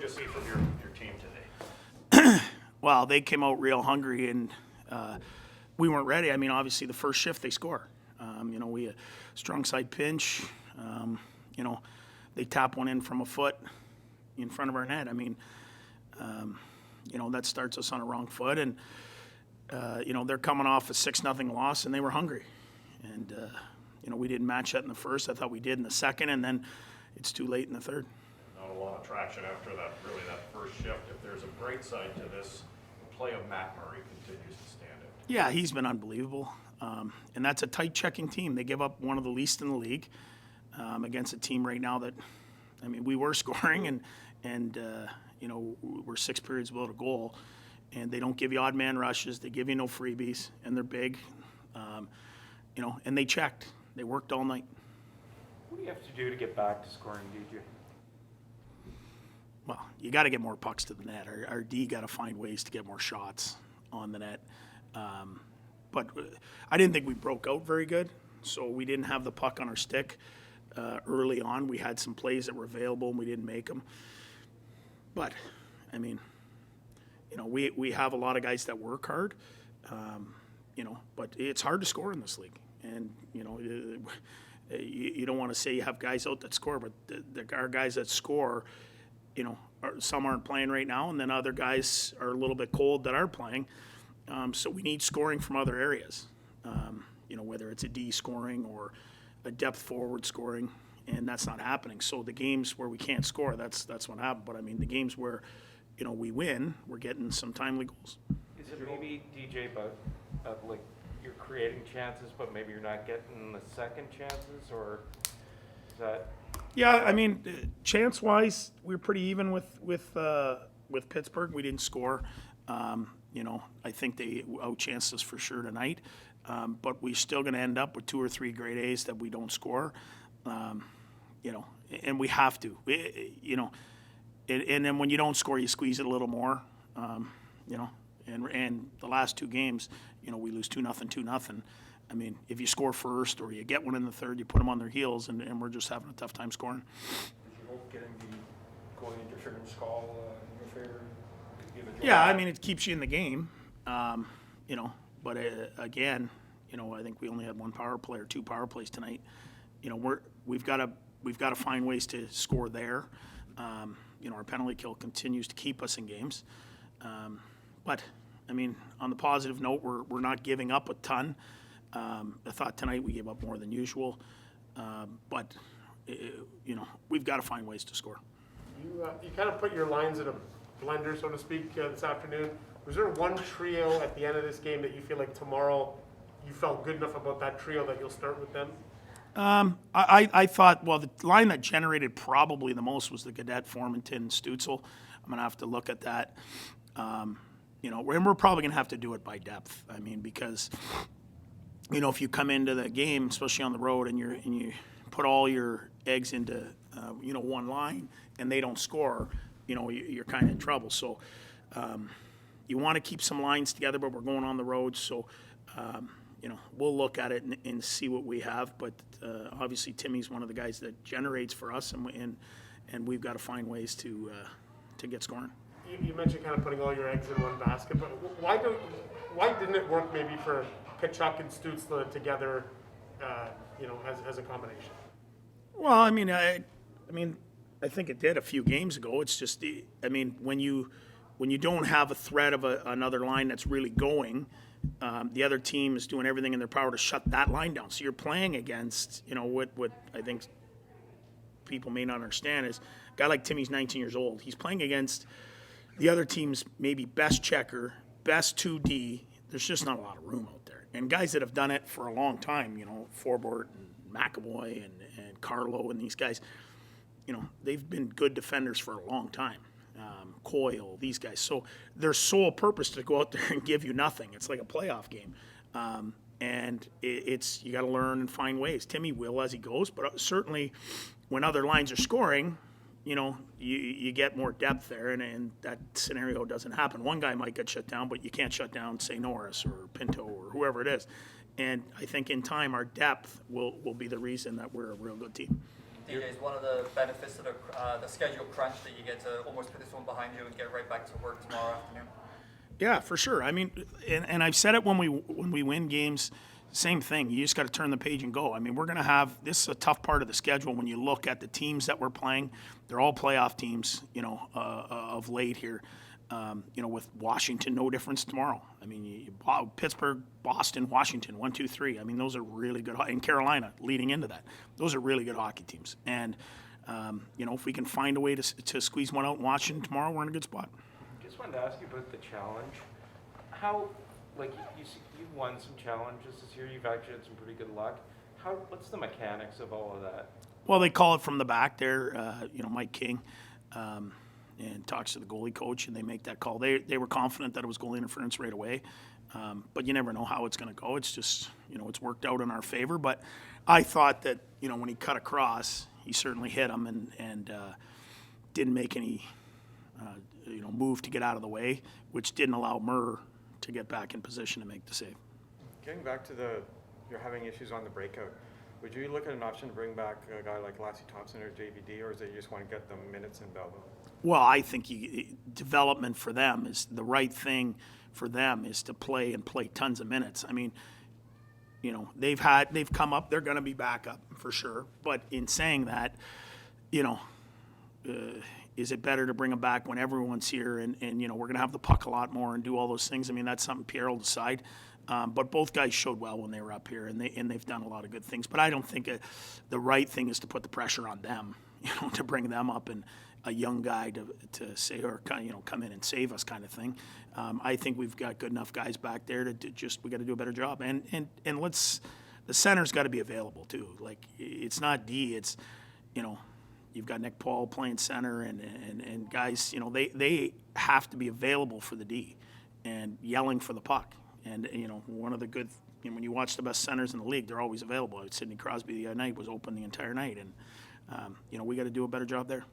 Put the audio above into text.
you see from your team today? Well, they came out real hungry, and we weren't ready. I mean, obviously, the first shift they score. We a strong side pinch. They tap one in from a foot in front of our net. I mean, that starts us on a wrong foot, and they're coming off a 6-0 loss, and they were hungry, and we didn't match that in the first. I thought we did in the second, and then it's too late in the third. Not a lot of traction after that first shift. If there's a bright side to this, the play of Matt Murray continues to stand out. Yeah, he's been unbelievable. And that's a tight checking team. They give up one of the least in the league against a team right now that, we were scoring and we're 6 periods below the goal. And they don't give you odd man rushes. They give you no freebies, and they're big. And they checked. They worked all night. What do you have to do to get back to scoring, DJ? Well, you got to get more pucks to the net. Our D got to find ways to get more shots on the net. But I didn't think we broke out very good, so we didn't have the puck on our stick early on. We had some plays that were available, and we didn't make them. But, we have a lot of guys that work hard, but it's hard to score in this league. And, you don't want to say you have guys out that score, but there are guys that score, some aren't playing right now, and then other guys are a little bit cold that are playing. So we need scoring from other areas, whether it's a D scoring or a depth forward scoring, and that's not happening. So the games where we can't score, that's what happened. But, the games where, we win, we're getting some timely goals. Is it maybe, DJ, about you're creating chances, but maybe you're not getting the second chances, or is that? Yeah, chance-wise, we were pretty even with Pittsburgh. We didn't score. I think they outchanced us for sure tonight, but we're still going to end up with 2 or 3 grade A's that we don't score, and we have to, and then when you don't score, you squeeze it a little more, and the last 2 games, we lose 2-0, 2-0. If you score first or you get one in the third, you put them on their heels, and we're just having a tough time scoring. Did you hope getting the goalie interference call in your favor? Yeah, it keeps you in the game, but again, I think we only had 1 power play or 2 power plays tonight. We've got to find ways to score there. Our penalty kill continues to keep us in games, but on the positive note, we're not giving up a ton. I thought tonight we gave up more than usual, but we've got to find ways to score. You kind of put your lines in a blender, so to speak, this afternoon. Was there one trio at the end of this game that you feel like tomorrow you felt good enough about that trio that you'll start with them? I thought, the line that generated probably the most was the Gaudette, Formanton, Stutzel. I'm going to have to look at that. And we're probably going to have to do it by depth. Because, if you come into the game, especially on the road, and you put all your eggs into, one line and they don't score, you're kind of in trouble. So you want to keep some lines together, but we're going on the road. So, we'll look at it and see what we have. But obviously, Timmy's one of the guys that generates for us, and we've got to find ways to get scoring. You mentioned kind of putting all your eggs in one basket, but why didn't it work maybe for Tkachuk and Stützle together, as a combination? Well, I think it did a few games ago. It's just, when you don't have a threat of another line that's really going, the other team is doing everything in their power to shut that line down. So you're playing against, what I think people may not understand is a guy like Timmy's 19 years old. He's playing against the other team's maybe best checker, best 2D. There's just not a lot of room out there. And guys that have done it for a long time, Forbort and McAvoy and Carlo and these guys, they've been good defenders for a long time. Coyle, these guys. So their sole purpose to go out there and give you nothing. It's like a playoff game. And it's you got to learn and find ways. Timmy will as he goes, but certainly when other lines are scoring, you get more depth there, and that scenario doesn't happen. One guy might get shut down, but you can't shut down, say, Norris or Pinto or whoever it is. And I think in time our depth will be the reason that we're a real good team. DJ, is one of the benefits of the schedule crunch that you get to almost put this one behind you and get right back to work tomorrow afternoon? Yeah, for sure. I mean, and I've said it when we win games, same thing. You just got to turn the page and go. I mean, we're going to have, this is a tough part of the schedule when you look at the teams that we're playing. They're all playoff teams, of late here. With Washington, no difference tomorrow. I mean, Pittsburgh, Boston, Washington, 1, 2, 3. I mean, those are really good. And Carolina leading into that. Those are really good hockey teams. And, if we can find a way to squeeze one out in Washington tomorrow, we're in a good spot. Just wanted to ask you about the challenge. How, you've won some challenges this year. You've actually had some pretty good luck. What's the mechanics of all of that? Well, they call it from the back there, Mike King, and talks to the goalie coach, and they make that call. They were confident that it was goalie interference right away, but you never know how it's going to go. It's just, it's worked out in our favor. But I thought that, when he cut across, he certainly hit him and didn't make any, move to get out of the way, which didn't allow Murr to get back in position to make the save. Getting back to you're having issues on the breakout. Would you look at an option to bring back a guy like Lassie Thompson or JVD, or is it you just want to get them minutes in Belleville? Well, I think development for them is the right thing for them is to play tons of minutes. I mean, they've come up, they're going to be back up for sure. But in saying that, is it better to bring them back when everyone's here and we're going to have the puck a lot more and do all those things? I mean, that's something Pierre will decide. But both guys showed well when they were up here, and they've done a lot of good things. But I don't think the right thing is to put the pressure on them, to bring them up and a young guy to say, or come in and save us kind of thing. I think we've got good enough guys back there to we got to do a better job. And the center's got to be available too. Like, it's not D, it's you've got Nick Paul playing center and guys, they have to be available for the D and yelling for the puck. And, one of the good, when you watch the best centers in the league, they're always available. Sidney Crosby the other night was open the entire night. And, we got to do a better job there.